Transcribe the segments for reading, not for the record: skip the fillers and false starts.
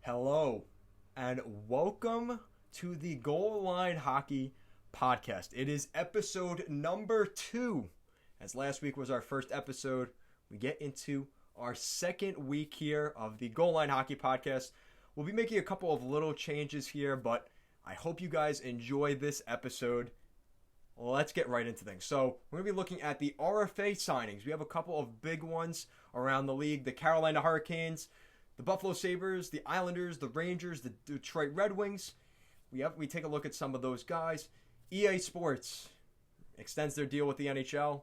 Hello, and welcome to the Goal Line Hockey Podcast. It is episode number 2. As last week was our first episode, we get into our second week here of the Goal Line Hockey Podcast. We'll be making a couple of little changes here, but I hope you guys enjoy this episode. Let's get right into things. So we're going to be looking at the Rfa signings. We have a couple of big ones around the league. The Carolina Hurricanes, the Buffalo Sabres, the Islanders, the Rangers, the Detroit Red Wings. We take a look at some of those guys. EA Sports extends their deal with the NHL.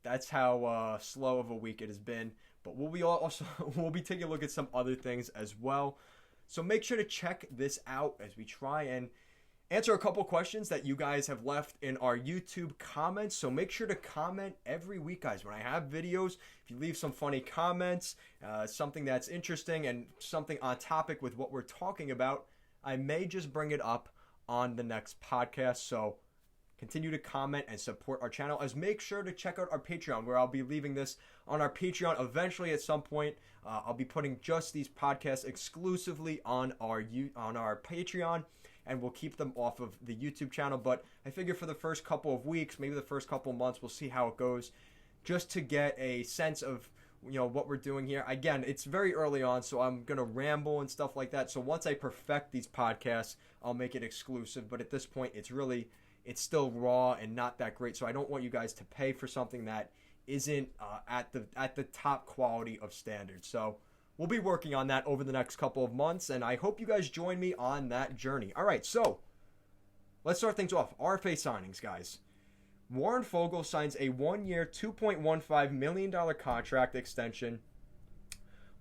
That's how slow of a week it has been. But we'll be taking a look at some other things as well. So make sure to check this out as we try and answer a couple questions that you guys have left in our YouTube comments. So make sure to comment every week, guys. When I have videos, if you leave some funny comments, something that's interesting and something on topic with what we're talking about, I may just bring it up on the next podcast. So continue to comment and support our channel. As make sure to check out our Patreon, where I'll be leaving this on our Patreon eventually at some point. I'll be putting just these podcasts exclusively on our Patreon, and we'll keep them off of the YouTube channel. But I figure for the first couple of weeks, maybe the first couple of months, we'll see how it goes, just to get a sense of what we're doing here. Again, it's very early on, so I'm going to ramble and stuff like that. So once I perfect these podcasts, I'll make it exclusive. But at this point, it's still raw and not that great. So I don't want you guys to pay for something that isn't at the top quality of standards. So we'll be working on that over the next couple of months, and I hope you guys join me on that journey. All right, so let's start things off. RFA signings, guys. Warren Foegele signs a 1-year, $2.15 million contract extension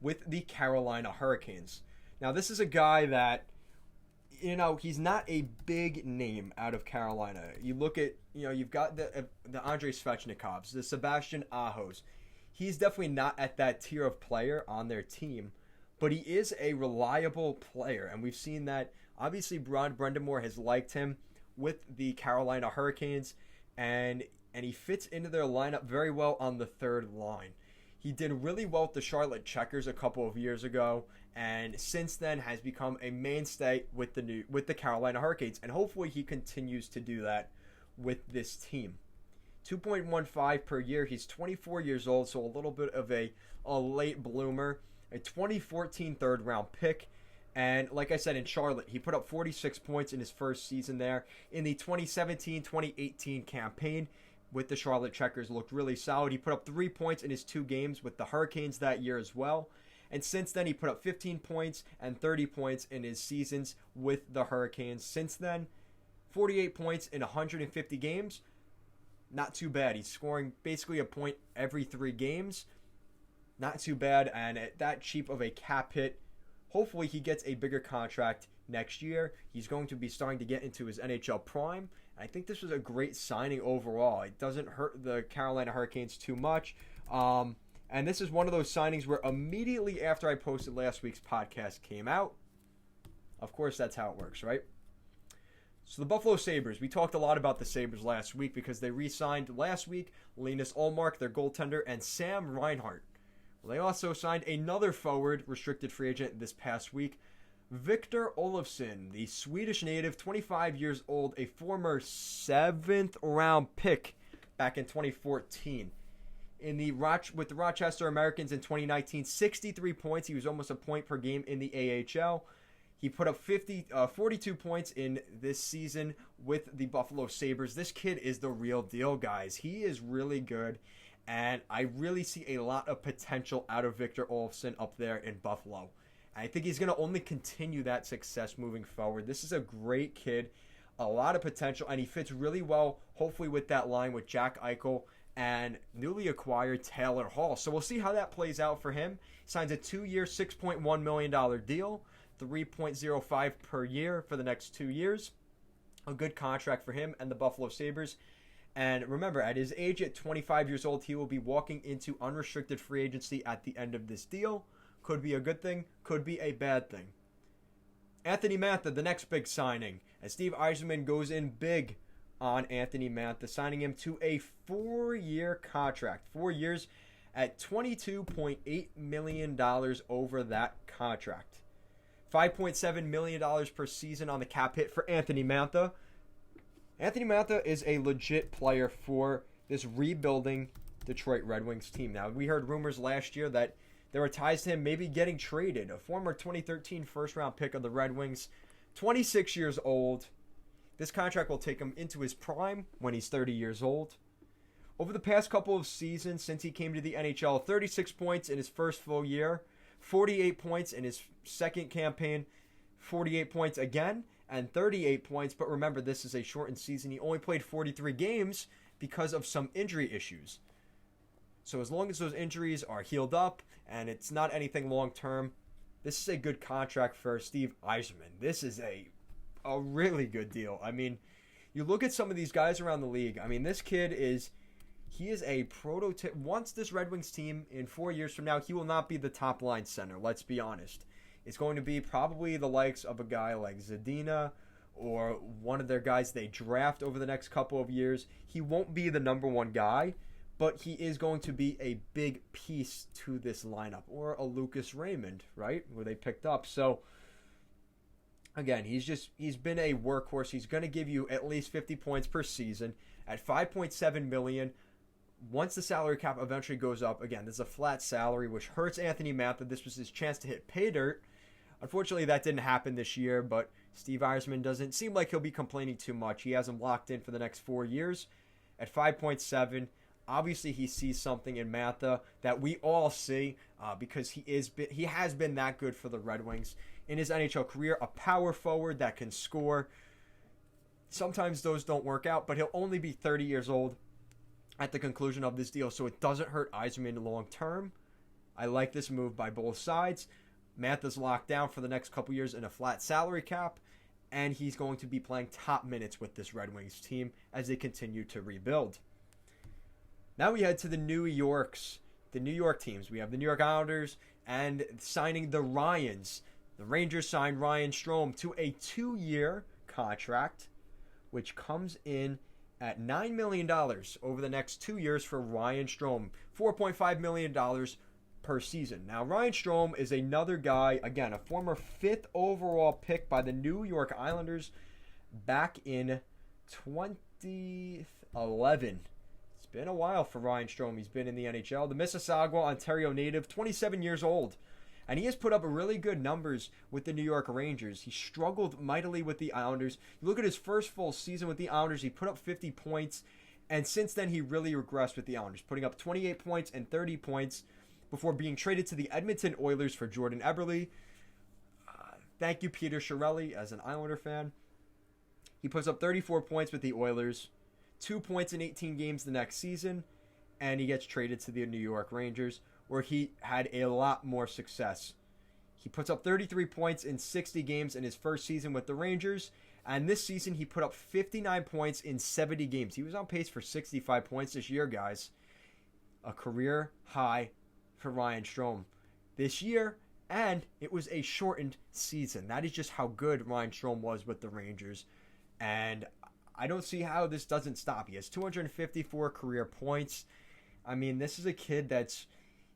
with the Carolina Hurricanes. Now, this is a guy that, he's not a big name out of Carolina. You look at, you've got the Andrei Svechnikovs, the Sebastian Ahos. He's definitely not at that tier of player on their team, but he is a reliable player, and we've seen that. Obviously, Ron Brendamore has liked him with the Carolina Hurricanes, and he fits into their lineup very well on the third line. He did really well with the Charlotte Checkers a couple of years ago, and since then has become a mainstay with the Carolina Hurricanes, and hopefully he continues to do that with this team. 2.15 per year. He's 24 years old, so a little bit of a late bloomer. A 2014 third-round pick. And like I said, in Charlotte, he put up 46 points in his first season there. In the 2017-2018 campaign with the Charlotte Checkers, looked really solid. He put up 3 points in his 2 games with the Hurricanes that year as well. And since then, he put up 15 points and 30 points in his seasons with the Hurricanes. Since then, 48 points in 150 games. Not too bad. He's scoring basically a point every 3 games. Not too bad, and at that cheap of a cap hit, hopefully he gets a bigger contract next year. He's going to be starting to get into his NHL prime. I think this was a great signing overall. It doesn't hurt the Carolina Hurricanes too much. And this is one of those signings where immediately after I posted last week's podcast came out, of course that's how it works, right? So the Buffalo Sabres, we talked a lot about the Sabres last week because they re-signed last week Linus Ullmark, their goaltender, and Sam Reinhart. Well, they also signed another forward restricted free agent this past week, Victor Olufsen, the Swedish native, 25 years old, a former 7th round pick back in 2014. With the Rochester Americans in 2019, 63 points. He was almost a point per game in the AHL. He put up 42 points in this season with the Buffalo Sabres. This kid is the real deal, guys. He is really good, and I really see a lot of potential out of Victor Olofsson up there in Buffalo. I think he's going to only continue that success moving forward. This is a great kid, a lot of potential, and he fits really well, hopefully, with that line with Jack Eichel and newly acquired Taylor Hall. So we'll see how that plays out for him. He signs a 2-year, $6.1 million deal. 3.05 per year for the next 2 years. A good contract for him and the Buffalo Sabres. And remember, at his age, at 25 years old, he will be walking into unrestricted free agency at the end of this deal. Could be a good thing, could be a bad thing. Anthony Mantha, the next big signing, as Steve Yzerman goes in big on Anthony Mantha, signing him to a 4-year contract. 4 years at $22.8 million over that contract. $5.7 million per season on the cap hit for Anthony Mantha. Anthony Mantha is a legit player for this rebuilding Detroit Red Wings team. Now, we heard rumors last year that there were ties to him maybe getting traded. A former 2013 first-round pick of the Red Wings, 26 years old. This contract will take him into his prime when he's 30 years old. Over the past couple of seasons since he came to the NHL, 36 points in his first full year, 48 points in his second campaign, 48 points again, and 38 points. But remember, this is a shortened season. He only played 43 games because of some injury issues. So as long as those injuries are healed up and it's not anything long-term, this is a good contract for Steve Yzerman. This is a really good deal. I mean, you look at some of these guys around the league. I mean, this kid is a prototype. Once this Red Wings team, in 4 years from now, he will not be the top line center. Let's be honest. It's going to be probably the likes of a guy like Zadina or one of their guys they draft over the next couple of years. He won't be the number one guy, but he is going to be a big piece to this lineup. Or a Lucas Raymond, right, where they picked up. So, again, he's been a workhorse. He's going to give you at least 50 points per season at $5.7 million. Once the salary cap eventually goes up, again, this is a flat salary, which hurts Anthony Mantha. This was his chance to hit pay dirt. Unfortunately, that didn't happen this year, but Steve Yzerman doesn't seem like he'll be complaining too much. He has him locked in for the next 4 years at 5.7. Obviously, he sees something in Mantha that we all see because he has been that good for the Red Wings in his NHL career. A power forward that can score. Sometimes those don't work out, but he'll only be 30 years old at the conclusion of this deal, so it doesn't hurt Yzerman long term. I like this move by both sides. Mantha's locked down for the next couple years in a flat salary cap, and he's going to be playing top minutes with this Red Wings team as they continue to rebuild. Now we head to the New York teams. We have the New York Islanders and signing the Ryans. The Rangers signed Ryan Strome to a 2-year contract, which comes in at $9 million over the next 2 years for Ryan Strome. $4.5 million per season. Now, Ryan Strome is another guy, again, a former 5th overall pick by the New York Islanders back in 2011. It's been a while for Ryan Strome. He's been in the NHL. The Mississauga, Ontario native, 27 years old. And he has put up really good numbers with the New York Rangers. He struggled mightily with the Islanders. You look at his first full season with the Islanders, he put up 50 points. And since then, he really regressed with the Islanders, putting up 28 points and 30 points before being traded to the Edmonton Oilers for Jordan Eberle. Thank you, Peter Chiarelli, as an Islander fan. He puts up 34 points with the Oilers, 2 points in 18 games the next season, and he gets traded to the New York Rangers, where he had a lot more success. He puts up 33 points in 60 games in his first season with the Rangers, and this season he put up 59 points in 70 games. He was on pace for 65 points this year, guys. A career high for Ryan Strome this year, and it was a shortened season. That is just how good Ryan Strome was with the Rangers, and I don't see how this doesn't stop. He has 254 career points. I mean, this is a kid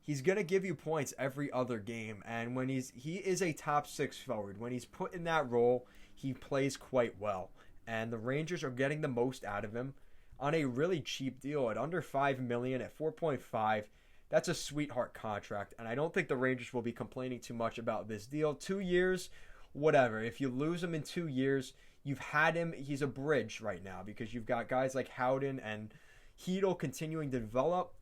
he's going to give you points every other game. And when he is a top 6 forward. When he's put in that role, he plays quite well. And the Rangers are getting the most out of him on a really cheap deal at under $5 million at 4.5. That's a sweetheart contract. And I don't think the Rangers will be complaining too much about this deal. 2 years, whatever. If you lose him in 2 years, you've had him. He's a bridge right now because you've got guys like Howden and Hedl continuing to develop.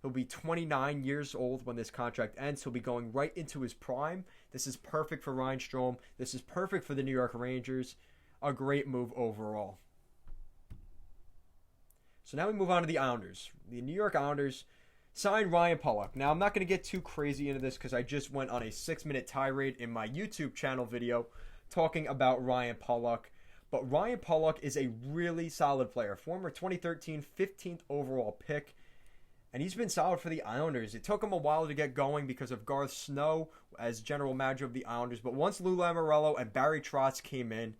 He'll be 29 years old when this contract ends. He'll be going right into his prime. This is perfect for Ryan Strome. This is perfect for the New York Rangers. A great move overall. So now we move on to the Islanders. The New York Islanders signed Ryan Pollock. Now, I'm not going to get too crazy into this because I just went on a 6-minute tirade in my YouTube channel video talking about Ryan Pollock. But Ryan Pollock is a really solid player. Former 2013 15th overall pick. And he's been solid for the Islanders. It took him a while to get going because of Garth Snow as general manager of the Islanders. But once Lou Lamoriello and Barry Trotz came in,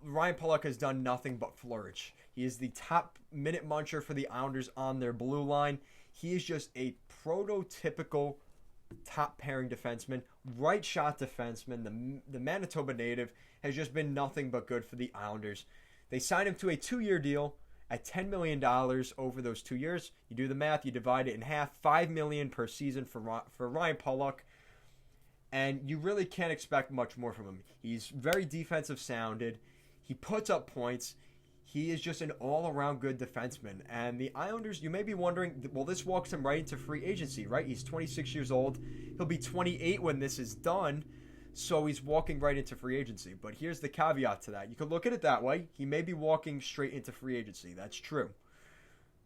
Ryan Pollock has done nothing but flourish. He is the top minute muncher for the Islanders on their blue line. He is just a prototypical top pairing defenseman, right shot defenseman. The Manitoba native has just been nothing but good for the Islanders. They signed him to a 2-year deal at $10 million over those 2 years. You do the math, you divide it in half, $5 million per season for Ryan Pollock. And you really can't expect much more from him. He's very defensive sounded. He puts up points. He is just an all-around good defenseman. And the Islanders, you may be wondering, well, this walks him right into free agency, right? He's 26 years old. He'll be 28 when this is done. So he's walking right into free agency. But here's the caveat to that. You could look at it that way. He may be walking straight into free agency. That's true.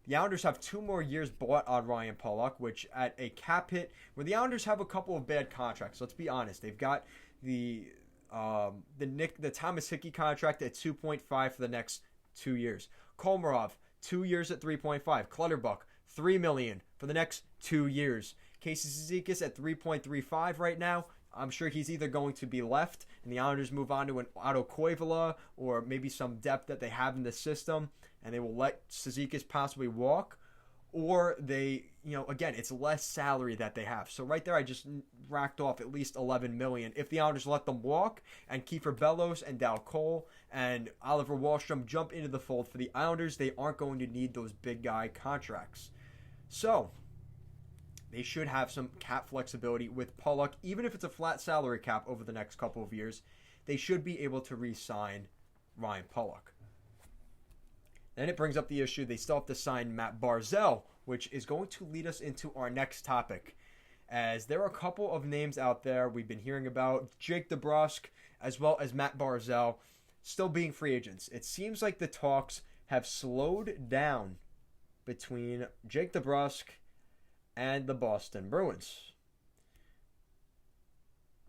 The Islanders have 2 more years bought on Ryan Pollock, which at a cap hit, where the Islanders have a couple of bad contracts. Let's be honest. They've got the Thomas Hickey contract at 2.5 for the next 2 years. Komarov, 2 years at 3.5. Clutterbuck, $3 million for the next 2 years. Casey Cizikas at 3.35 right now. I'm sure he's either going to be left and the Islanders move on to an Otto Koivula or maybe some depth that they have in the system and they will let Cizikas possibly walk, or they, again, it's less salary that they have. So right there, I just racked off at least $11 million. If the Islanders let them walk and Kiefer Bellows and Dal Cole and Oliver Wahlstrom jump into the fold for the Islanders, they aren't going to need those big guy contracts. So they should have some cap flexibility with Pollock. Even if it's a flat salary cap over the next couple of years, they should be able to re-sign Ryan Pollock. Then it brings up the issue they still have to sign Matt Barzal, which is going to lead us into our next topic. As there are a couple of names out there we've been hearing about, Jake DeBrusk as well as Matt Barzal still being free agents. It seems like the talks have slowed down between Jake DeBrusk and the Boston Bruins.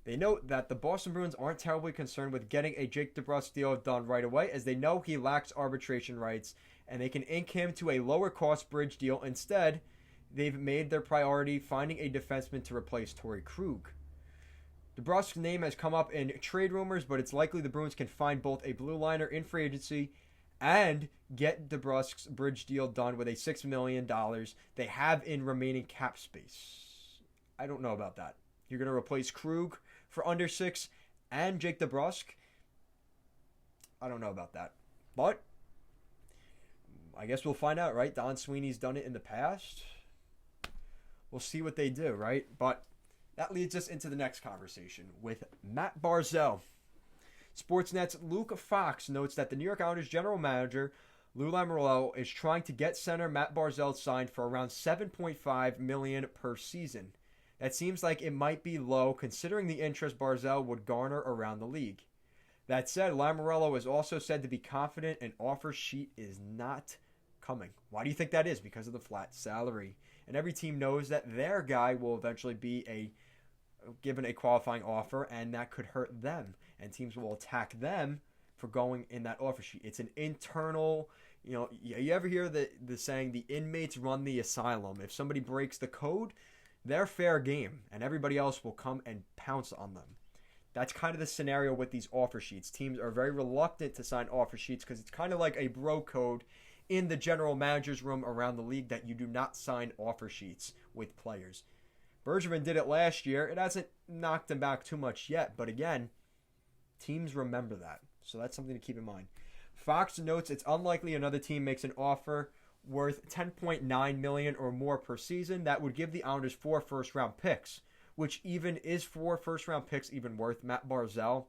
They note that the Boston Bruins aren't terribly concerned with getting a Jake DeBrusk deal done right away, as they know he lacks arbitration rights, and they can ink him to a lower-cost bridge deal. Instead, they've made their priority finding a defenseman to replace Torrey Krug. DeBrusk's name has come up in trade rumors, but it's likely the Bruins can find both a blue liner in free agency and get DeBrusk's bridge deal done with a $6 million they have in remaining cap space. I don't know about that. You're going to replace Krug for under $6 and Jake DeBrusk? I don't know about that. But I guess we'll find out, right? Don Sweeney's done it in the past. We'll see what they do, right? But that leads us into the next conversation with Matt Barzal. Sportsnet's Luke Fox notes that the New York Islanders general manager Lou Lamoriello is trying to get center Matt Barzal signed for around $7.5 million per season. That seems like it might be low considering the interest Barzal would garner around the league. That said, Lamoriello is also said to be confident an offer sheet is not coming. Why do you think that is? Because of the flat salary. And every team knows that their guy will eventually be given a qualifying offer, and that could hurt them. And teams will attack them for going in that offer sheet. It's an internal, you ever hear the saying, the inmates run the asylum. If somebody breaks the code, they're fair game, and everybody else will come and pounce on them. That's kind of the scenario with these offer sheets. Teams are very reluctant to sign offer sheets because it's kind of like a bro code in the general manager's room around the league that you do not sign offer sheets with players. Bergevin did it last year. It hasn't knocked him back too much yet, but again, teams remember that. So that's something to keep in mind. Fox notes it's unlikely another team makes an offer worth $10.9 million or more per season. That would give the Islanders 4 first-round picks, which even is 4 first-round picks even worth Matt Barzal?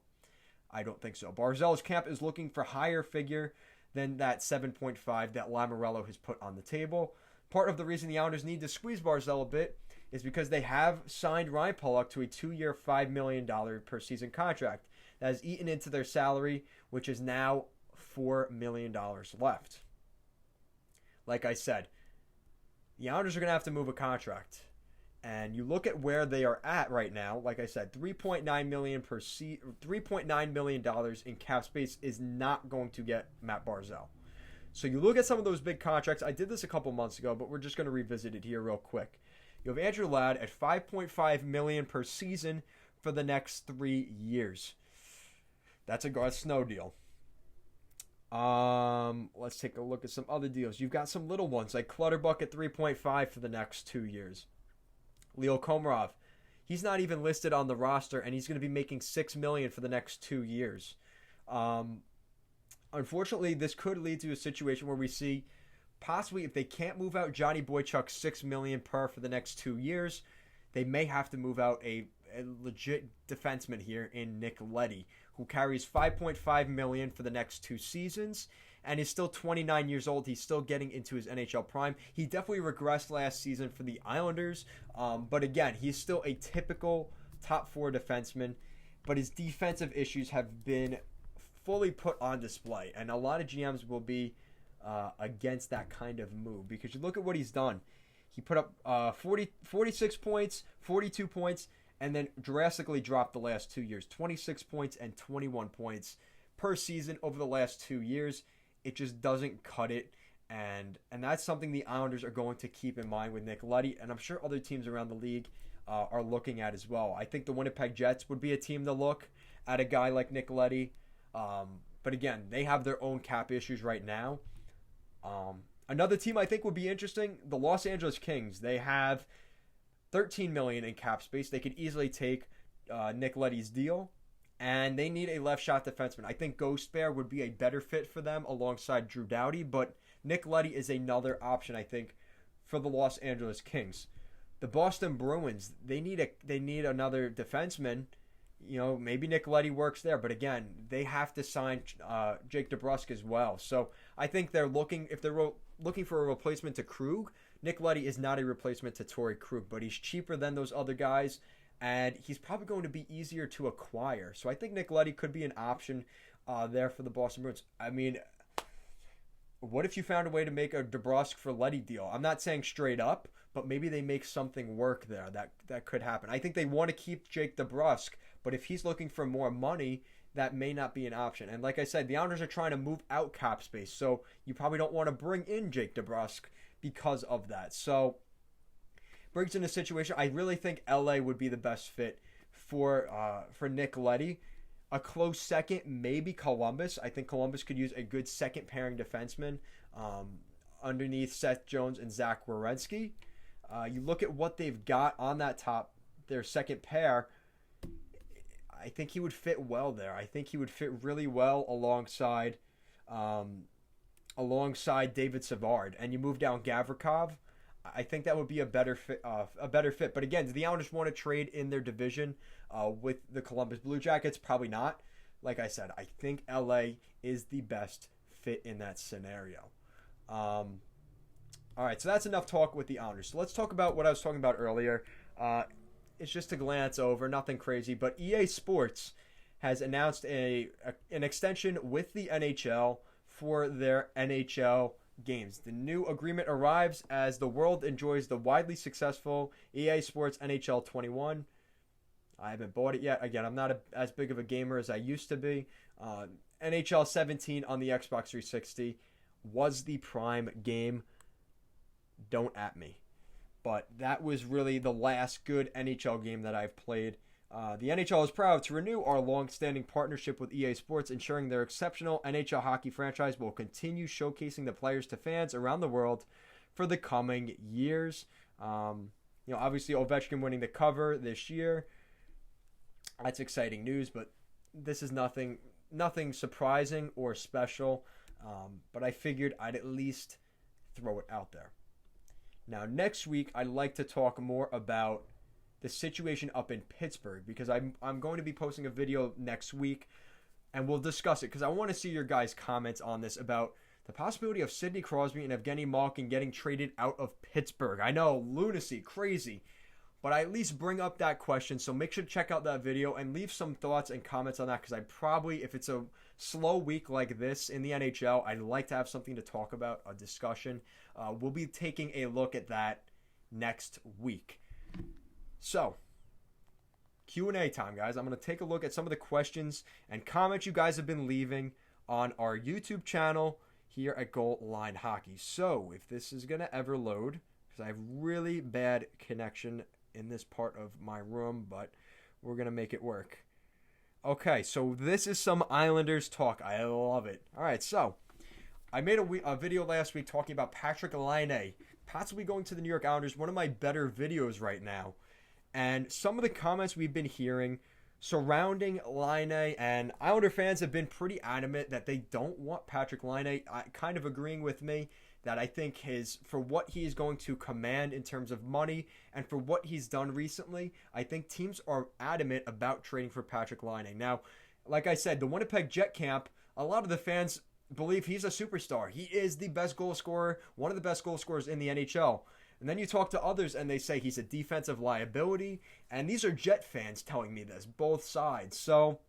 I don't think so. Barzal's camp is looking for higher figure than that 7.5 that Lamoriello has put on the table. Part of the reason the Islanders need to squeeze Barzal a bit is because they have signed Ryan Pollock to a 2-year, $5 million per season contract that has eaten into their salary, which is now $4 million left. Like I said, the Islanders are going to have to move a contract. And you look at where they are at right now, like I said, $3.9 million in cap space is not going to get Matt Barzal. So you look at some of those big contracts. I did this a couple months ago, but we're just going to revisit it here real quick. You have Andrew Ladd at $5.5 million per season for the next 3 years. That's a Garth Snow deal. Let's take a look at some other deals. You've got some little ones like Clutterbuck at 3.5 for the next 2 years. Leo Komarov, he's not even listed on the roster, and he's going to be making $6 million for the next 2 years. Unfortunately, this could lead to a situation where we see possibly if they can't move out Johnny Boychuk $6 million per for the next 2 years, they may have to move out a legit defenseman here in Nick Leddy, who carries $5.5 million for the next 2 seasons. And is still 29 years old. He's still getting into his NHL prime. He definitely regressed last season for the Islanders. But again, he's still a typical top 4 defenseman. But his defensive issues have been fully put on display. And a lot of GMs will be against that kind of move. Because you look at what he's done. He put up 46 points, 42 points, and then drastically dropped the last 2 years. 26 points and 21 points per season over the last 2 years. It just doesn't cut it, and that's something the Islanders are going to keep in mind with Nick Leddy, and I'm sure other teams around the league are looking at as well. I think the Winnipeg Jets would be a team to look at a guy like Nick Leddy, but again, they have their own cap issues right now. Another team I think would be interesting, the Los Angeles Kings. They have $13 million in cap space. They could easily take Nick Leddy's deal. And they need a left shot defenseman. I think Ghost Bear would be a better fit for them alongside Drew Doughty, but Nick Leddy is another option, I think, for the Los Angeles Kings. The Boston Bruins, they need another defenseman. You know, maybe Nick Leddy works there, but again, they have to sign Jake DeBrusk as well. So I think if they're looking for a replacement to Krug, Nick Leddy is not a replacement to Torrey Krug, but he's cheaper than those other guys. And he's probably going to be easier to acquire. So I think Nick Leddy could be an option there for the Boston Bruins. I mean, what if you found a way to make a DeBrusk for Leddy deal? I'm not saying straight up, but maybe they make something work there. That could happen. I think they want to keep Jake DeBrusk, but if he's looking for more money, that may not be an option. And like I said, the Islanders are trying to move out cap space, so you probably don't want to bring in Jake DeBrusk because of that. So brings in a situation, I really think LA would be the best fit for Nick Leddy. A close second, maybe Columbus. I think Columbus could use a good second pairing defenseman underneath Seth Jones and Zach Werenski. You look at what they've got on that top, their second pair. I think he would fit well there. I think he would fit really well alongside David Savard. And you move down Gavrikov. I think that would be a better fit. But again, do the Islanders want to trade in their division with the Columbus Blue Jackets? Probably not. Like I said, I think LA is the best fit in that scenario. All right, so that's enough talk with the Islanders. So let's talk about what I was talking about earlier. It's just to glance over, nothing crazy, but EA Sports has announced an extension with the NHL for their NHL games. The new agreement arrives as the world enjoys the widely successful EA Sports NHL 21. I haven't bought it yet. Again, I'm not as big of a gamer as I used to be. NHL 17 on the Xbox 360 was the prime game. Don't at me. But that was really the last good NHL game that I've played. The NHL is proud to renew our long-standing partnership with EA Sports, ensuring their exceptional NHL hockey franchise will continue showcasing the players to fans around the world for the coming years. Obviously Ovechkin winning the cover this year. That's exciting news, but this is nothing surprising or special. But I figured I'd at least throw it out there. Now, next week, I'd like to talk more about the situation up in Pittsburgh, because I'm going to be posting a video next week, and we'll discuss it, because I want to see your guys' comments on this about the possibility of Sidney Crosby and Evgeny Malkin getting traded out of Pittsburgh. I know, lunacy, crazy, but I at least bring up that question, so make sure to check out that video and leave some thoughts and comments on that, because I probably, if it's a slow week like this in the NHL, I'd like to have something to talk about, a discussion. We'll be taking a look at that next week. So, Q&A time, guys. I'm going to take a look at some of the questions and comments you guys have been leaving on our YouTube channel here at Goal Line Hockey. So, if this is going to ever load, because I have really bad connection in this part of my room, but we're going to make it work. Okay, so this is some Islanders talk. I love it. All right, so I made a video last week talking about Patrick Laine possibly going to the New York Islanders, one of my better videos right now. And some of the comments we've been hearing surrounding Laine, and Islander fans have been pretty adamant that they don't want Patrik Laine, kind of agreeing with me that I think for what he is going to command in terms of money and for what he's done recently, I think teams are adamant about trading for Patrik Laine. Now, like I said, the Winnipeg Jet camp, a lot of the fans believe he's a superstar. He is the best goal scorer, one of the best goal scorers in the NHL. And then you talk to others and they say he's a defensive liability. And these are Jet fans telling me this, both sides. So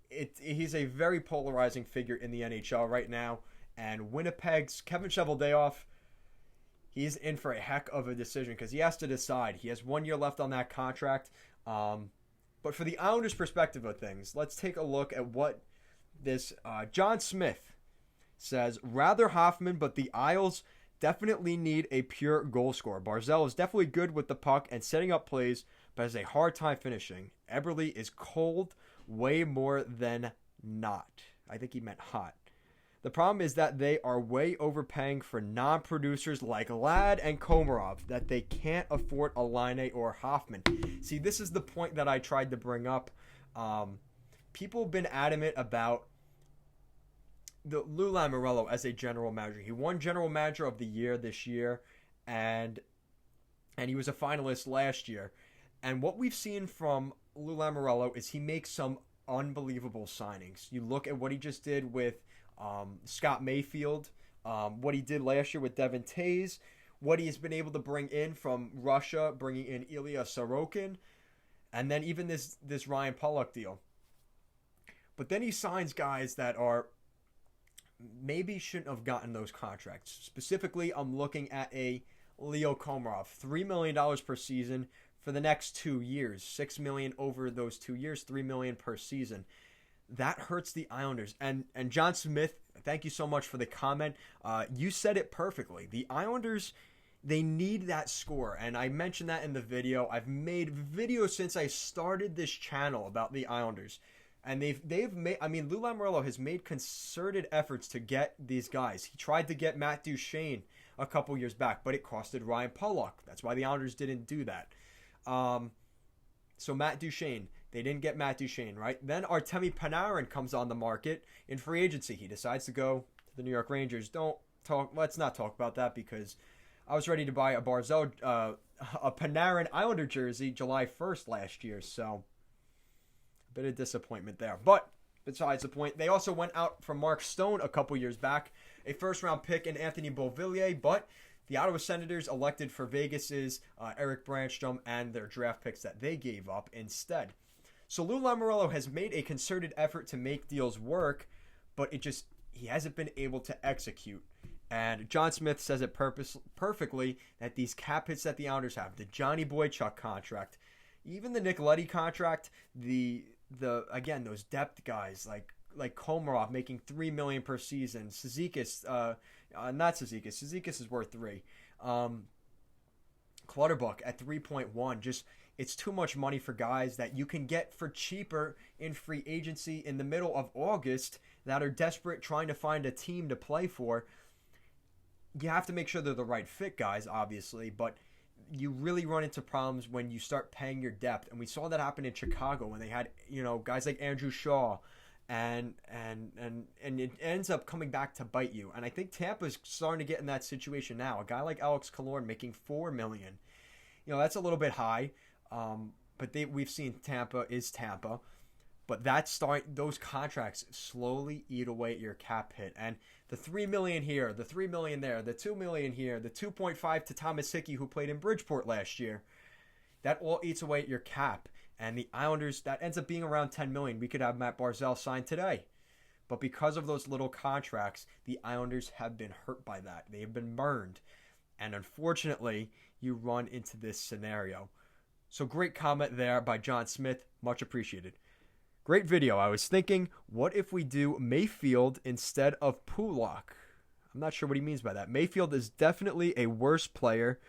he's a very polarizing figure in the NHL right now. And Winnipeg's Kevin Cheveldayoff, he's in for a heck of a decision because he has to decide. He has 1 year left on that contract. But for the Islanders' perspective of things, let's take a look at what this John Smith says. Rather Hoffman, but the Isles definitely need a pure goal scorer. Barzal is definitely good with the puck and setting up plays, but has a hard time finishing. Eberle is cold way more than not. I think he meant hot. The problem is that they are way overpaying for non-producers like Ladd and Komarov, that they can't afford a Laine or Hoffman. See, this is the point that I tried to bring up. People have been adamant about the Lou Lamoriello as a general manager. He won General Manager of the Year this year, and he was a finalist last year. And what we've seen from Lou Lamoriello is he makes some unbelievable signings. You look at what he just did with Scott Mayfield, what he did last year with Devin Tays, what he's been able to bring in from Russia, bringing in Ilya Sorokin, and then even this Ryan Pollock deal. But then he signs guys that are maybe shouldn't have gotten those contracts. Specifically, I'm looking at a Leo Komarov, $3 million per season for the next 2 years, $6 million over those 2 years, $3 million per season. That hurts the Islanders. And John Smith, thank you so much for the comment. You said it perfectly. The Islanders, they need that score. And I mentioned that in the video. I've made videos since I started this channel about the Islanders. And they've made, I mean, Lou Lamoriello has made concerted efforts to get these guys. He tried to get Matt Duchene a couple years back, but it costed Ryan Pollock. That's why the Islanders didn't do that. So Matt Duchene, they didn't get Matt Duchene, right? Then Artemi Panarin comes on the market in free agency. He decides to go to the New York Rangers. Let's not talk about that because I was ready to buy a Barzal, a Panarin Islander jersey July 1st last year, so bit of disappointment there. But besides the point, they also went out for Mark Stone a couple years back, a first-round pick in Anthony Beauvillier, but the Ottawa Senators elected for Vegas's Eric Brandstrom and their draft picks that they gave up instead. So Lou Lamoriello has made a concerted effort to make deals work, but he hasn't been able to execute. And John Smith says it perfectly that these cap hits that the Islanders have, the Johnny Boychuk contract, even the Nick Leddy contract, again, those depth guys like Komarov making $3 million per season. Cizikas, not Cizikas. Cizikas is worth $3 million. Clutterbuck at 3.1. It's too much money for guys that you can get for cheaper in free agency in the middle of August that are desperate trying to find a team to play for. You have to make sure they're the right fit guys, obviously, but you really run into problems when you start paying your depth. And we saw that happen in Chicago when they had, guys like Andrew Shaw and it ends up coming back to bite you. And I think Tampa's starting to get in that situation now. A guy like Alex Killorn making $4 million. That's a little bit high. But we've seen Tampa is Tampa. But those contracts slowly eat away at your cap hit. And the $3 million here, the $3 million there, the $2 million here, the 2.5 to Thomas Hickey, who played in Bridgeport last year, that all eats away at your cap. And the Islanders, that ends up being around $10 million. We could have Matt Barzal signed today. But because of those little contracts, the Islanders have been hurt by that. They have been burned. And unfortunately, you run into this scenario. So great comment there by John Smith. Much appreciated. Great video. I was thinking, what if we do Mayfield instead of Pollock? I'm not sure what he means by that. Mayfield is definitely a worse player,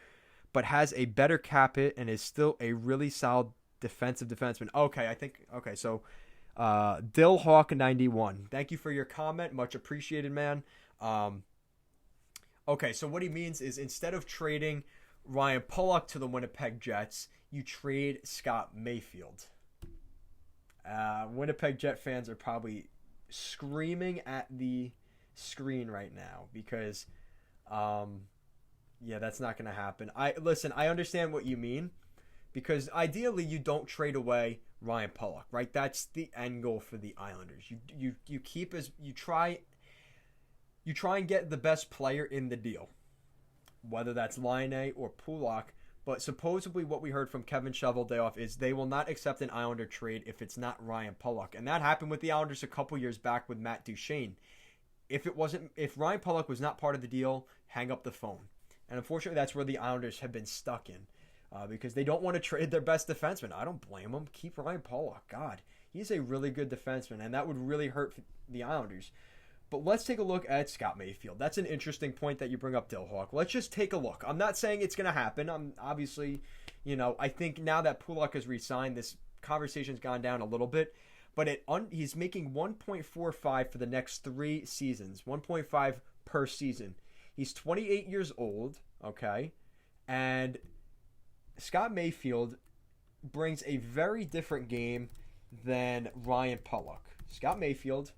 but has a better cap hit and is still a really solid defensive defenseman. Okay, so Dillhawk91. Thank you for your comment. Much appreciated, man. Okay, so what he means is instead of trading Ryan Pollock to the Winnipeg Jets, you trade Scott Mayfield. Winnipeg Jet fans are probably screaming at the screen right now because, that's not going to happen. I understand what you mean because ideally you don't trade away Ryan Pollock, right? That's the end goal for the Islanders. You try and get the best player in the deal, whether that's Laine or Pollock. But supposedly what we heard from Kevin Cheveldayoff is they will not accept an Islander trade if it's not Ryan Pollock. And that happened with the Islanders a couple years back with Matt Duchene. If Ryan Pollock was not part of the deal, hang up the phone. And unfortunately, that's where the Islanders have been stuck in because they don't want to trade their best defenseman. I don't blame them. Keep Ryan Pollock. God, he's a really good defenseman, and that would really hurt the Islanders. But let's take a look at Scott Mayfield. That's an interesting point that you bring up, Dillhawk. Let's just take a look. I'm not saying it's going to happen. I'm obviously, I think now that Pollock has re-signed, this conversation's gone down a little bit. But he's making 1.45 for the next 3 seasons, 1.5 per season. He's 28 years old, okay? And Scott Mayfield brings a very different game than Ryan Pollock. Scott Mayfield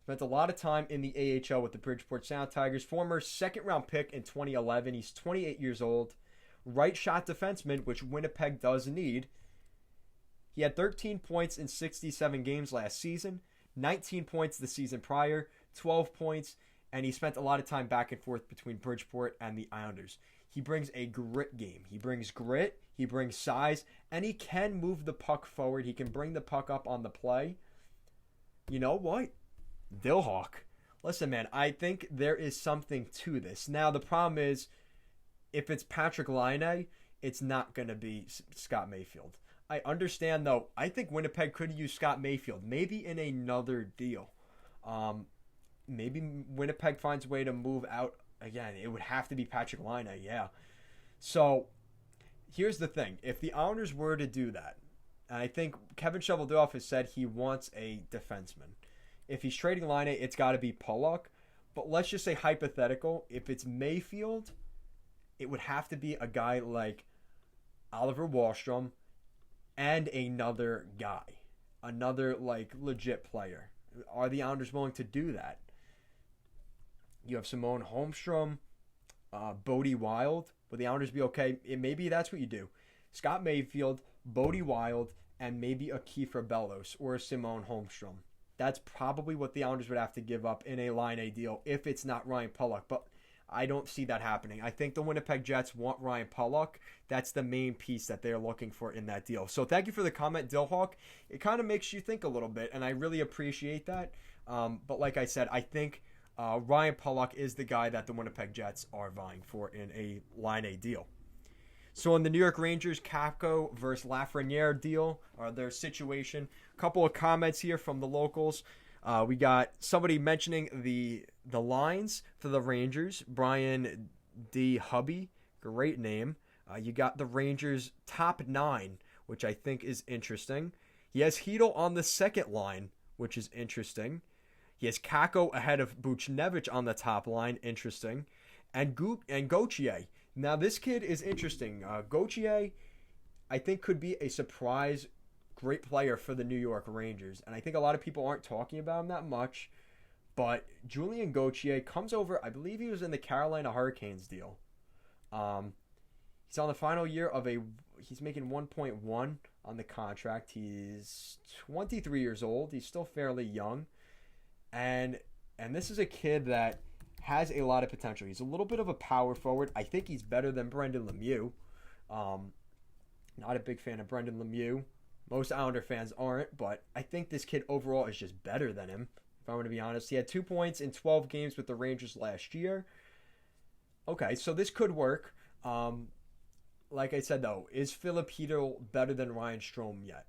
spent a lot of time in the AHL with the Bridgeport Sound Tigers. Former second-round pick in 2011. He's 28 years old. Right-shot defenseman, which Winnipeg does need. He had 13 points in 67 games last season. 19 points the season prior. 12 points. And he spent a lot of time back and forth between Bridgeport and the Islanders. He brings a grit game. He brings grit. He brings size. And he can move the puck forward. He can bring the puck up on the play. You know what? Dillhawk. Listen, man, I think there is something to this. Now, the problem is, if it's Patrick Laine, it's not going to be Scott Mayfield. I understand, though. I think Winnipeg could use Scott Mayfield, maybe in another deal. Maybe Winnipeg finds a way to move out. Again, it would have to be Patrick Laine, yeah. So, here's the thing. If the Islanders were to do that, and I think Kevin Cheveldayoff has said he wants a defenseman. If he's trading Laine, it's got to be Pollock. But let's just say hypothetical. If it's Mayfield, it would have to be a guy like Oliver Wahlstrom and another guy. Another, legit player. Are the Islanders willing to do that? You have Simone Holmstrom, Bodie Wild. Would the Islanders be okay? Maybe that's what you do. Scott Mayfield, Bodie Wild, and maybe a Kiefer Bellows or a Simone Holmstrom. That's probably what the Islanders would have to give up in a Laine deal if it's not Ryan Pollock. But I don't see that happening. I think the Winnipeg Jets want Ryan Pollock. That's the main piece that they're looking for in that deal. So thank you for the comment, Dillhawk. It kind of makes you think a little bit, and I really appreciate that. But like I said, I think Ryan Pollock is the guy that the Winnipeg Jets are vying for in a Laine deal. So in the New York Rangers, Kakko versus Lafreniere deal, or their situation, a couple of comments here from the locals. We got somebody mentioning the lines for the Rangers. Brian D. Hubby, great name. You got the Rangers' top 9, which I think is interesting. He has Hedl on the second line, which is interesting. He has Kakko ahead of Buchnevich on the top line, interesting. And Gauchier. Now, this kid is interesting. Gauchier, I think, could be a surprise great player for the New York Rangers. And I think a lot of people aren't talking about him that much. But Julian Gauchier comes over. I believe he was in the Carolina Hurricanes deal. He's on the final year of he's making 1.1 on the contract. He's 23 years old. He's still fairly young. And this is a kid that has a lot of potential. He's a little bit of a power forward. I think he's better than Brendan Lemieux. Not a big fan of Brendan Lemieux. Most Islander fans aren't, but I think this kid overall is just better than him, if I'm going to be honest. He had 2 points in 12 games with the Rangers last year. Okay, so this could work. Like I said, though, is Filip Chytil better than Ryan Strome yet?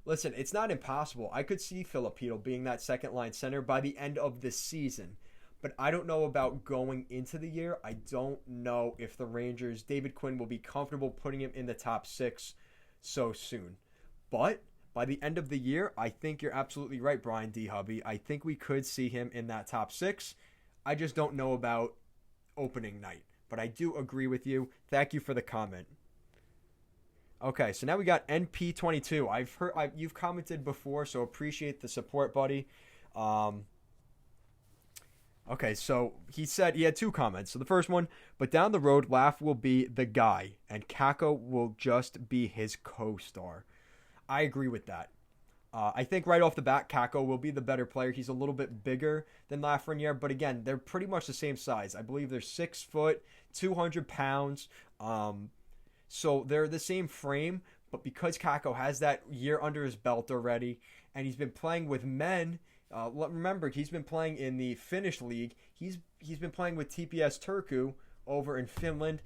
Listen, it's not impossible. I could see Filip Chytil being that second-line center by the end of the season. But I don't know about going into the year. I don't know if the Rangers, David Quinn, will be comfortable putting him in the top 6 so soon. But by the end of the year, I think you're absolutely right, Brian D. Hubby. I think we could see him in that top 6. I just don't know about opening night. but I do agree with you. Thank you for the comment. Okay, so now we got NP22. You've commented before, so appreciate the support, buddy. Okay, so he said he had 2 comments. So the first one, but down the road, Laugh will be the guy, and Kakko will just be his co-star. I agree with that. I think right off the bat, Kakko will be the better player. He's a little bit bigger than Lafreniere, but again, they're pretty much the same size. I believe they're 6 foot, 200 pounds. So they're the same frame, but because Kakko has that year under his belt already, and he's been playing with men. Remember, he's been playing in the Finnish league. He's been playing with TPS Turku over in Finland.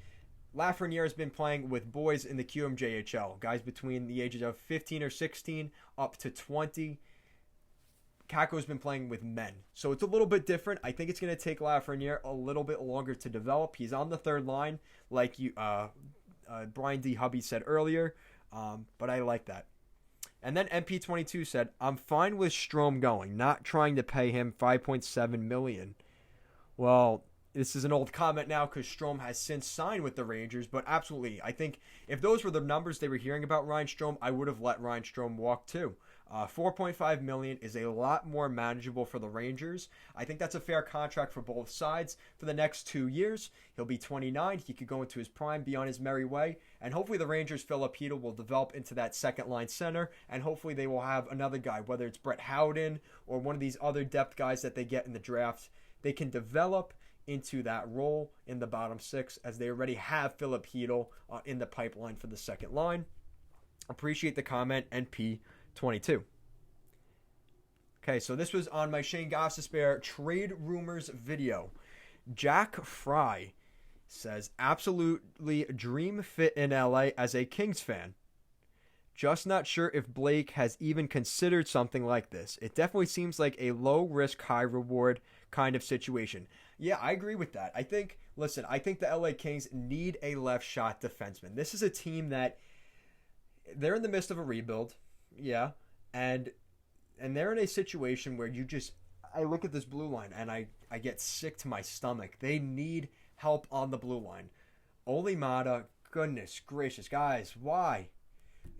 Lafreniere has been playing with boys in the QMJHL, guys between the ages of 15 or 16 up to 20. Kakko's been playing with men, so it's a little bit different. I think it's going to take Lafreniere a little bit longer to develop. He's on the third line, like Brian D. Hubby said earlier, but I like that. And then MP22 said, I'm fine with Strome going, not trying to pay him $5.7 million. Well, this is an old comment now because Strome has since signed with the Rangers, but absolutely, I think if those were the numbers they were hearing about Ryan Strome, I would have let Ryan Strome walk too. $4.5 million is a lot more manageable for the Rangers. I think that's a fair contract for both sides for the next 2 years. He'll be 29. He could go into his prime, be on his merry way, and hopefully the Rangers' Filipino will develop into that second-line center, and hopefully they will have another guy, whether it's Brett Howden or one of these other depth guys that they get in the draft. They can develop into that role in the bottom 6 as they already have Filipino in the pipeline for the second line. Appreciate the comment, NP22. Okay, so this was on my Shane Gostisbehere trade rumors video. Jack Fry says, absolutely dream fit in LA as a Kings fan. Just not sure if Blake has even considered something like this. It definitely seems like a low risk, high reward kind of situation. Yeah, I agree with that. I think the LA Kings need a left shot defenseman. This is a team that they're in the midst of a rebuild. Yeah. And they're in a situation where I look at this blue line and I get sick to my stomach. They need help on the blue line. Ole Mata, goodness gracious, guys, why?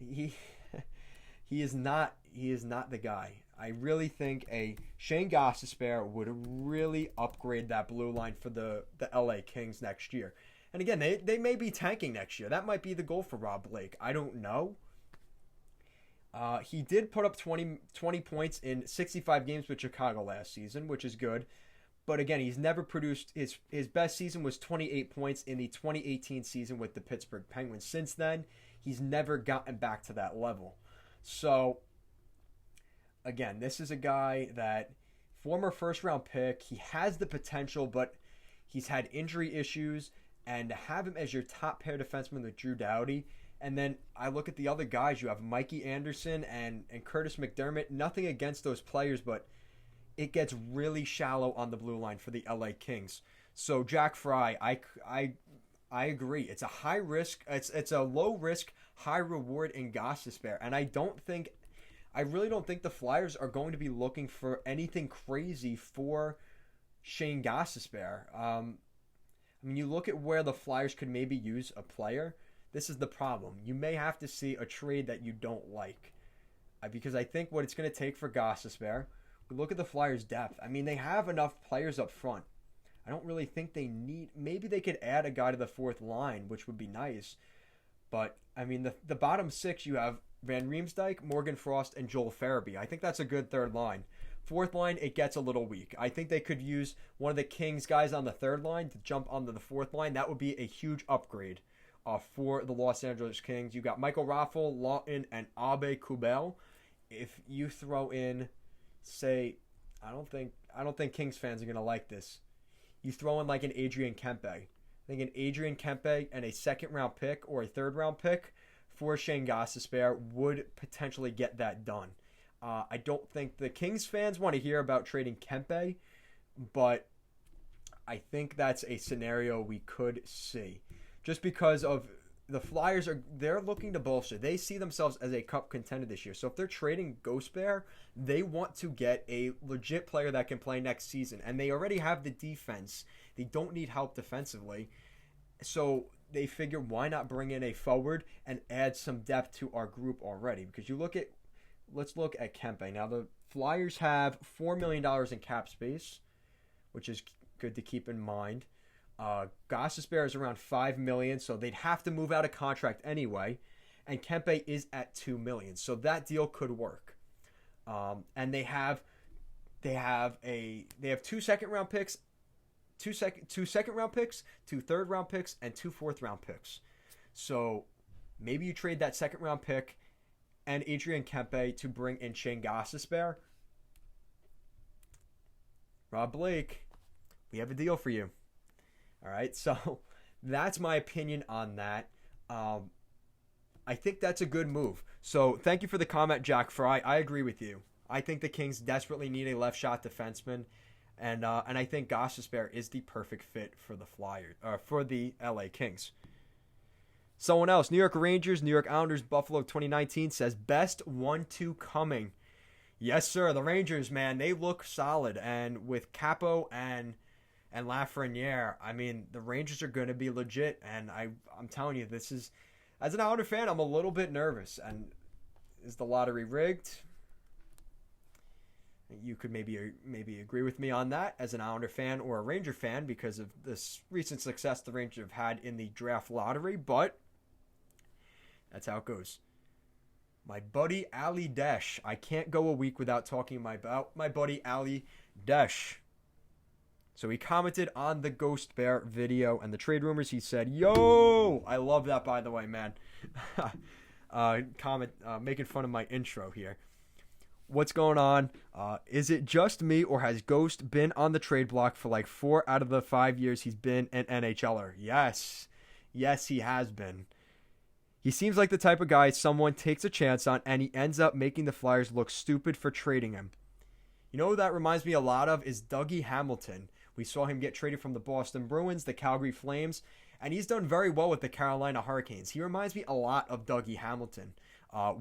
He is not the guy. I really think a Shane Gostisbehere would really upgrade that blue line for the LA Kings next year. And again, they may be tanking next year. That might be the goal for Rob Blake. I don't know. He did put up 20 points in 65 games with Chicago last season, which is good. But again, he's never produced his best season was 28 points in the 2018 season with the Pittsburgh Penguins. Since then, he's never gotten back to that level. So again, this is a guy that former first round pick, he has the potential, but he's had injury issues, and to have him as your top pair defenseman with Drew Doughty. And then I look at the other guys. You have Mikey Anderson and Curtis McDermott. Nothing against those players, but it gets really shallow on the blue line for the LA Kings. So Jack Fry, I agree. It's a high risk. It's a low risk, high reward in Gostisbehere. And I really don't think the Flyers are going to be looking for anything crazy for Shane Gostisbehere. I mean, you look at where the Flyers could maybe use a player. This is the problem. You may have to see a trade that you don't like. Because I think what it's going to take for Gostisbehere, we look at the Flyers' depth. I mean, they have enough players up front. I don't really think they need... Maybe they could add a guy to the fourth line, which would be nice. But, I mean, the bottom 6, you have Van Riemsdyk, Morgan Frost, and Joel Farabee. I think that's a good third line. Fourth line, it gets a little weak. I think they could use one of the Kings guys on the third line to jump onto the fourth line. That would be a huge upgrade for the Los Angeles Kings. You got Michael Raffel, Lawton, and Abe Kubel. If you throw in, say, I don't think Kings fans are going to like this. You throw in like an Adrian Kempe. I think an Adrian Kempe and a second round pick or a third round pick for Shane Gostisbehere would potentially get that done. I don't think the Kings fans want to hear about trading Kempe, but I think that's a scenario we could see. Just because of the Flyers they're looking to bolster. They see themselves as a cup contender this year. So if they're trading Gostisbehere, they want to get a legit player that can play next season. And they already have the defense. They don't need help defensively. So they figure, why not bring in a forward and add some depth to our group already? Because let's look at Kempe. Now the Flyers have $4 million in cap space, which is good to keep in mind. Gauchier is around $5 million, so they'd have to move out of contract anyway. And Kempe is at $2 million, so that deal could work. And they have 2 second round picks, two second round picks, 2 third round picks, and 2 fourth round picks. So maybe you trade that second round pick and Adrian Kempe to bring in Shane Gauchier. Rob Blake, we have a deal for you. All right, so that's my opinion on that. I think that's a good move. So thank you for the comment, Jack Fry. I agree with you. I think the Kings desperately need a left shot defenseman, and I think Gauchier is the perfect fit for the Flyers, for the LA Kings. Someone else, New York Rangers, New York Islanders, Buffalo 2019 says best 1-2 coming. Yes, sir. The Rangers, man, they look solid, and with Capo and Lafreniere, I mean, the Rangers are going to be legit, and I'm telling you, this is, as an Islander fan, I'm a little bit nervous. And is the lottery rigged? You could maybe agree with me on that as an Islander fan or a Ranger fan because of this recent success the Rangers have had in the draft lottery, but that's how it goes. My buddy Ali Desh. I can't go a week without talking about my buddy Ali Desh. So he commented on the Ghost Bear video and the trade rumors. He said, "Yo!" I love that, by the way, man. Making fun of my intro here. What's going on? Is it just me, or has Ghost been on the trade block for like 4 out of the 5 years he's been an NHLer? Yes. Yes, he has been. He seems like the type of guy someone takes a chance on, and he ends up making the Flyers look stupid for trading him. You know who that reminds me a lot of is Dougie Hamilton. We saw him get traded from the Boston Bruins, the Calgary Flames, and he's done very well with the Carolina Hurricanes. He reminds me a lot of Dougie Hamilton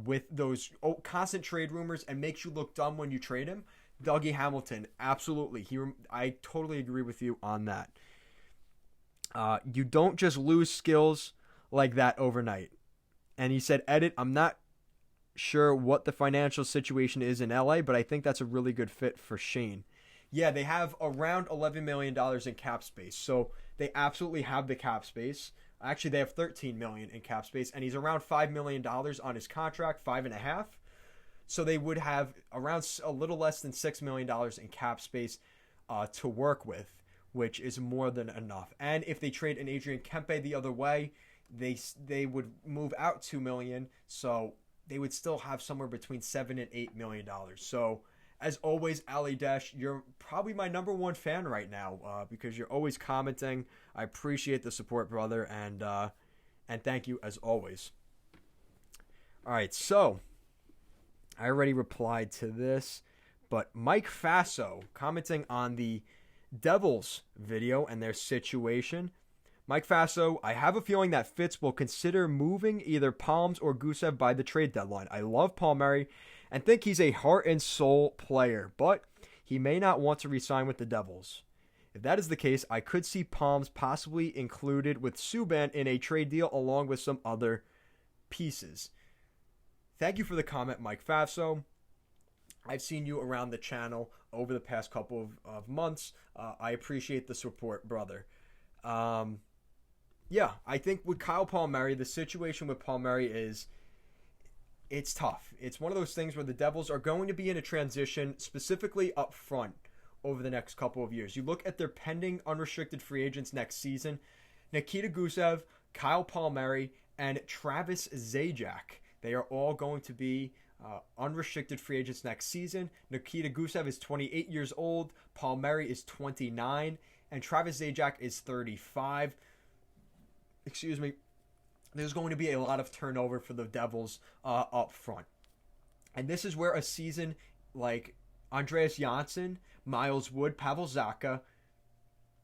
with those constant trade rumors and makes you look dumb when you trade him. Dougie Hamilton, absolutely. I totally agree with you on that. You don't just lose skills like that overnight. And he said, edit, I'm not sure what the financial situation is in LA, but I think that's a really good fit for Shane. Yeah, they have around $11 million in cap space. So they absolutely have the cap space. Actually, they have $13 million in cap space, and he's around $5 million on his contract, 5.5. So they would have around a little less than $6 million in cap space to work with, which is more than enough. And if they trade an Adrian Kempe the other way, they would move out $2 million. So they would still have somewhere between $7 and $8 million. So as always, Ali Dash, you're probably my number one fan right now because you're always commenting. I appreciate the support, brother, and thank you as always. All right, so I already replied to this, but Mike Faso commenting on the Devils video and their situation. Mike Faso, I have a feeling that Fitz will consider moving either Palms or Gusev by the trade deadline. I love Palmieri and think he's a heart and soul player, but he may not want to re-sign with the Devils. If that is the case, I could see Palms possibly included with Subban in a trade deal along with some other pieces. Thank you for the comment, Mike Faso. I've seen you around the channel over the past couple of months. I appreciate the support, brother. Yeah, I think with Kyle Palmieri, the situation with Palmieri is it's tough. It's one of those things where the Devils are going to be in a transition, specifically up front, over the next couple of years. You look at their pending unrestricted free agents next season, Nikita Gusev, Kyle Palmieri, and Travis Zajac. They are all going to be unrestricted free agents next season. Nikita Gusev is 28 years old, Palmieri is 29, and Travis Zajac is 35. Excuse me. There's going to be a lot of turnover for the Devils up front. And this is where a season like Andreas Janssen, Miles Wood, Pavel Zacha,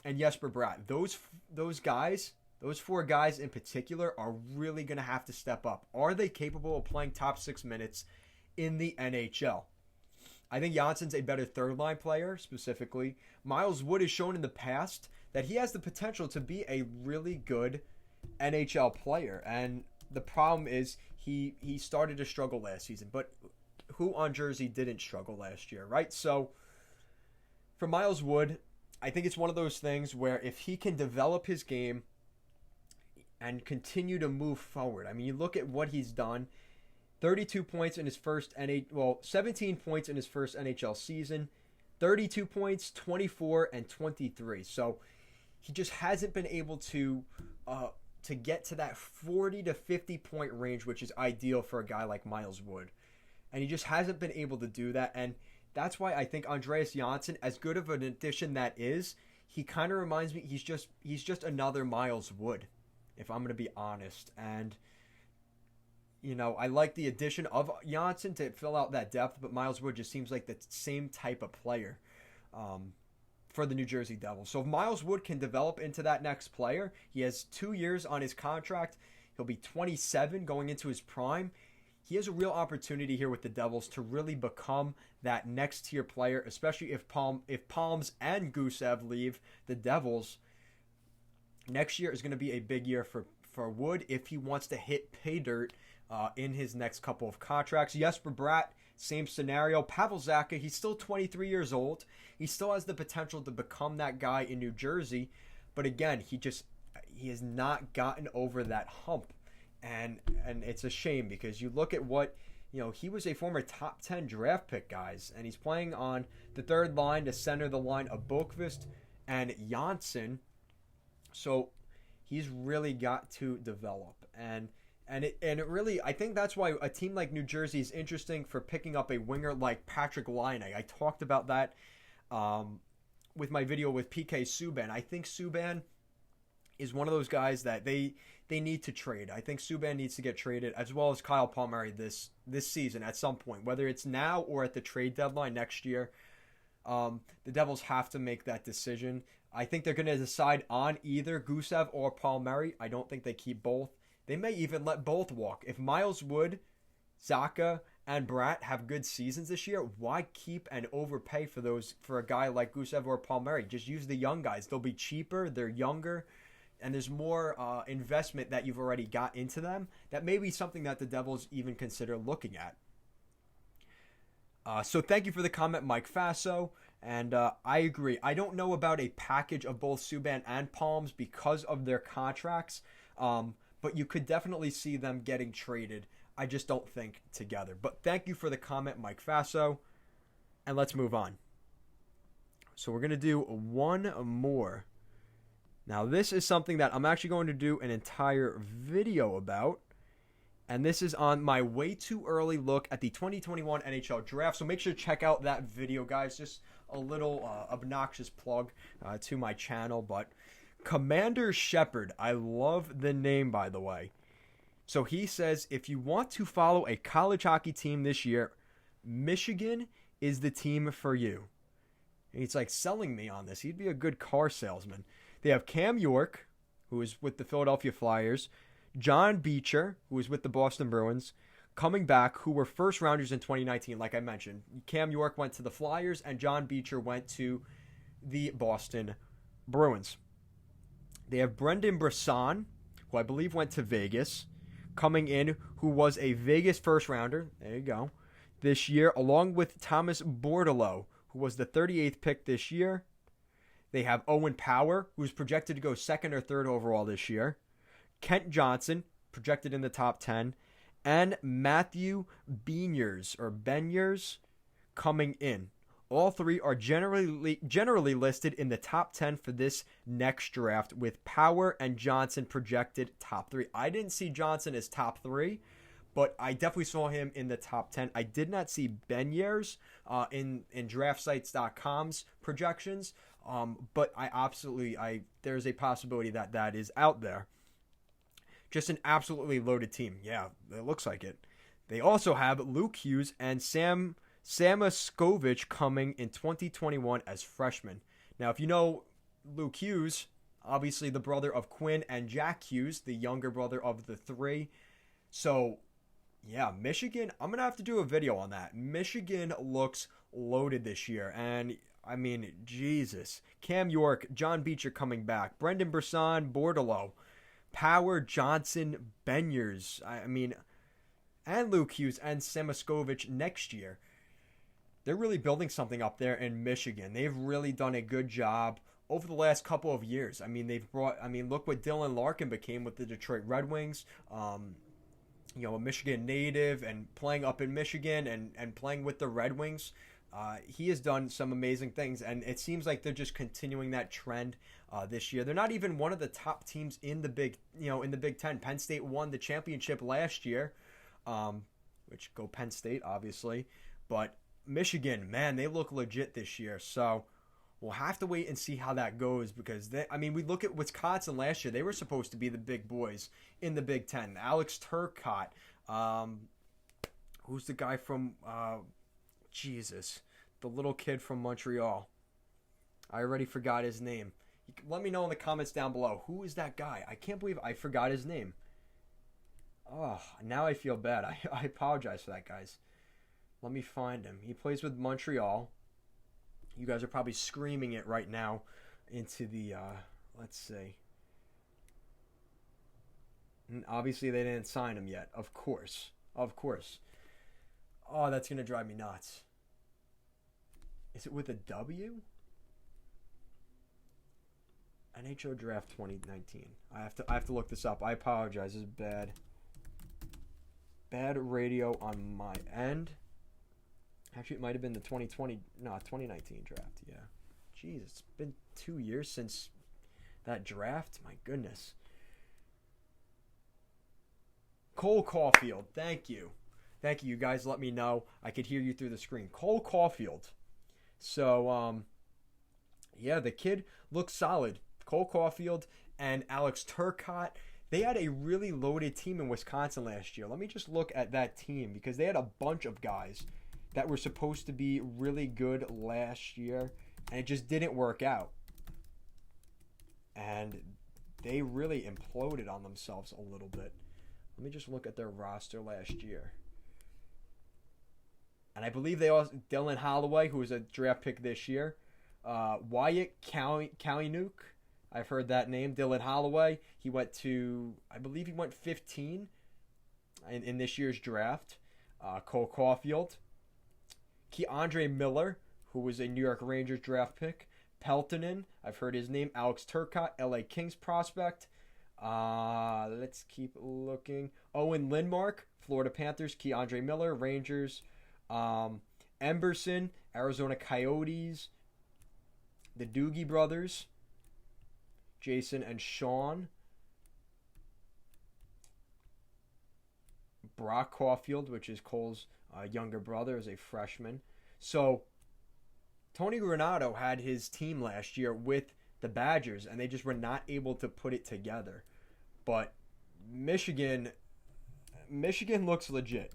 and Jesper Bratt, those guys, those 4 guys in particular, are really going to have to step up. Are they capable of playing top 6 minutes in the NHL? I think Janssen's a better third-line player, specifically. Miles Wood has shown in the past that he has the potential to be a really good NHL player. And the problem is he started to struggle last season, but who on Jersey didn't struggle last year, right? So for Miles Wood, I think it's one of those things where if he can develop his game and continue to move forward. I mean, you look at what he's done. 32 points in his first 17 points in his first NHL season. 32 points, 24 and 23. So he just hasn't been able to get to that 40 to 50 point range, which is ideal for a guy like Miles Wood. And he just hasn't been able to do that. And that's why I think Andreas Johnsson, as good of an addition that is, he kind of reminds me, he's just another Miles Wood, if I'm going to be honest. And, you know, I like the addition of Johnsson to fill out that depth, but Miles Wood just seems like the same type of player for the New Jersey Devils. So if Miles Wood can develop into that next player, he has 2 years on his contract. He'll be 27 going into his prime. He has a real opportunity here with the Devils to really become that next tier player, especially if Palms and Gusev leave the Devils. Next year is going to be a big year for Wood if he wants to hit pay dirt in his next couple of contracts. Jesper Bratt, same scenario. Pavel Zacha, he's still 23 years old. He still has the potential to become that guy in New Jersey. But again, he has not gotten over that hump. And it's a shame because you look at what, you know, he was a former top 10 draft pick, guys. And he's playing on the third line to center the line of Boqvist and Johnsson. So he's really got to develop. And it really, I think that's why a team like New Jersey is interesting for picking up a winger like Patrick Laine. I talked about that with my video with PK Subban. I think Subban is one of those guys that they need to trade. I think Subban needs to get traded, as well as Kyle Palmieri this season at some point, whether it's now or at the trade deadline next year. The Devils have to make that decision. I think they're going to decide on either Gusev or Palmieri. I don't think they keep both. They may even let both walk. If Miles Wood, Zacha, and Bratt have good seasons this year, why keep and overpay for a guy like Gusev or Palmieri? Just use the young guys. They'll be cheaper. They're younger. And there's more investment that you've already got into them. That may be something that the Devils even consider looking at. So thank you for the comment, Mike Faso. And I agree. I don't know about a package of both Subban and Palms because of their contracts. But you could definitely see them getting traded. I just don't think together. But thank you for the comment, Mike Faso. And let's move on. So we're going to do one more. Now, this is something that I'm actually going to do an entire video about. And this is on my way too early look at the 2021 NHL Draft. So make sure to check out that video, guys. Just a little obnoxious plug to my channel. But Commander Shepard, I love the name, by the way. So he says, if you want to follow a college hockey team this year, Michigan is the team for you. And he's like selling me on this. He'd be a good car salesman. They have Cam York, who is with the Philadelphia Flyers, John Beecher, who is with the Boston Bruins, coming back, who were first rounders in 2019, like I mentioned. Cam York went to the Flyers, and John Beecher went to the Boston Bruins. They have Brendan Brisson, who I believe went to Vegas, coming in, who was a Vegas first rounder, there you go, this year, along with Thomas Bordello, who was the 38th pick this year. They have Owen Power, who's projected to go second or third overall this year. Kent Johnson, projected in the top 10. And Matthew Beniers coming in. All three are generally listed in the top 10 for this next draft, with Power and Johnson projected top 3. I didn't see Johnson as top 3, but I definitely saw him in the top 10. I did not see Beniers in DraftSites.com's projections. But there's a possibility that is out there. Just an absolutely loaded team. Yeah, it looks like it. They also have Luke Hughes and Sam Samaskovich coming in 2021 as freshmen. Now, if you know Luke Hughes, obviously the brother of Quinn and Jack Hughes, the younger brother of the three. So, yeah, Michigan, I'm going to have to do a video on that. Michigan looks loaded this year, and I mean, Jesus. Cam York, John Beecher coming back. Brendan Brisson, Bordello. Power, Johnson, Benyers. I mean, and Luke Hughes and Samoskevich next year. They're really building something up there in Michigan. They've really done a good job over the last couple of years. I mean, look what Dylan Larkin became with the Detroit Red Wings. A Michigan native and playing up in Michigan and playing with the Red Wings. He has done some amazing things, and it seems like they're just continuing that trend this year. They're not even one of the top teams in the Big Ten. Penn State won the championship last year, which go Penn State, obviously. But Michigan, man, they look legit this year. So we'll have to wait and see how that goes because, we look at Wisconsin last year. They were supposed to be the big boys in the Big Ten. Alex Turcotte, who's the guy from, the little kid from Montreal. I already forgot his name. Let me know in the comments down below. Who is that guy? I can't believe I forgot his name. Oh, now I feel bad. I apologize for that, guys. Let me find him. He plays with Montreal. You guys are probably screaming it right now into the, let's see. And obviously, they didn't sign him yet. Of course. Oh, that's going to drive me nuts. Is it with a W? NHL Draft 2019. I have to look this up. I apologize. This is bad radio on my end. Actually, it might have been the 2019 draft. Yeah. Jeez, it's been 2 years since that draft. My goodness. Cole Caulfield. Thank you. You guys let me know. I could hear you through the screen. Cole Caulfield. So, the kid looks solid. Cole Caulfield and Alex Turcotte. They had a really loaded team in Wisconsin last year. Let me just look at that team because they had a bunch of guys that were supposed to be really good last year, and it just didn't work out. And they really imploded on themselves a little bit. Let me just look at their roster last year. And I believe they also, Dylan Holloway, who was a draft pick this year. Wyatt Kalynuk, I've heard that name. Dylan Holloway, he went 15 in this year's draft. Cole Caulfield. Keandre Miller, who was a New York Rangers draft pick. Peltonen, I've heard his name. Alex Turcotte, LA Kings prospect. Let's keep looking. Owen Lindmark, Florida Panthers. Keandre Miller, Rangers. Emberson, Arizona Coyotes. The Doogie brothers. Jason and Sean. Brock Caulfield, which is Cole's younger brother, is a freshman. So Tony Granato had his team last year with the Badgers, and they just were not able to put it together. But Michigan looks legit.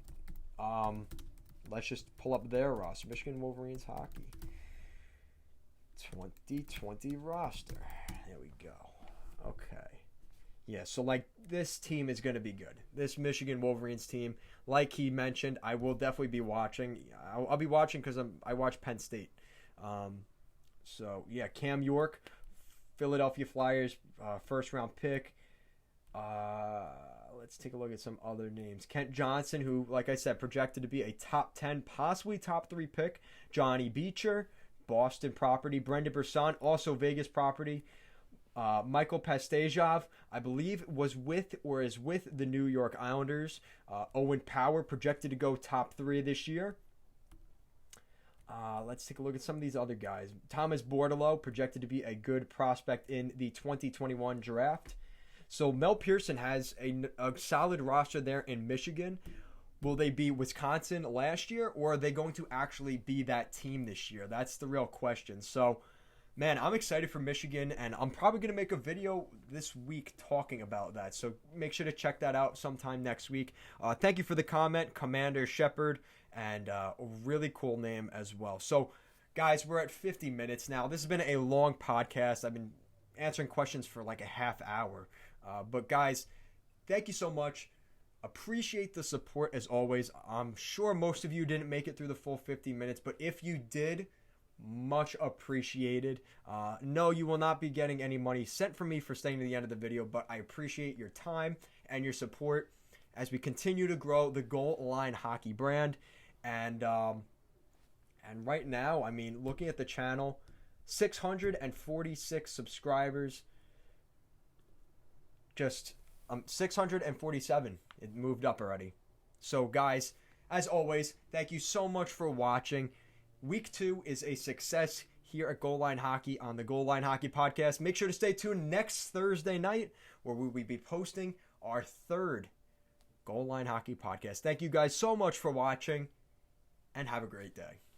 Let's just pull up their roster. Michigan Wolverines hockey. 2020 roster. There we go. Okay. Yeah, so this team is going to be good. This Michigan Wolverines team, like he mentioned, I will definitely be watching. I'll be watching because I watch Penn State. Cam York, Philadelphia Flyers, first round pick. Let's take a look at some other names. Kent Johnson, who, like I said, projected to be a top 10, possibly top 3 pick. Johnny Beecher, Boston property. Brendan Brisson, also Vegas property. Michael Pastajov, I believe, is with the New York Islanders. Owen Power, projected to go top 3 this year. Let's take a look at some of these other guys. Thomas Bordello, projected to be a good prospect in the 2021 draft. So Mel Pearson has a solid roster there in Michigan. Will they be Wisconsin last year, or are they going to actually be that team this year? That's the real question. So, man, I'm excited for Michigan, and I'm probably going to make a video this week talking about that. So make sure to check that out sometime next week. Thank you for the comment, Commander Shepard, and a really cool name as well. So, guys, we're at 50 minutes now. This has been a long podcast. I've been answering questions for like a half hour. But, guys, thank you so much. Appreciate the support as always. I'm sure most of you didn't make it through the full 50 minutes, but if you did, Much appreciated. No, you will not be getting any money sent from me for staying to the end of the video, but I appreciate your time and your support as we continue to grow the Goal Line Hockey brand. And right now, I mean, looking at the channel, 646 subscribers. Just 647. It moved up already. So guys, as always, thank you so much for watching. Week 2 is a success here at Goal Line Hockey on the Goal Line Hockey Podcast. Make sure to stay tuned next Thursday night where we will be posting our 3rd Goal Line Hockey Podcast. Thank you guys so much for watching and have a great day.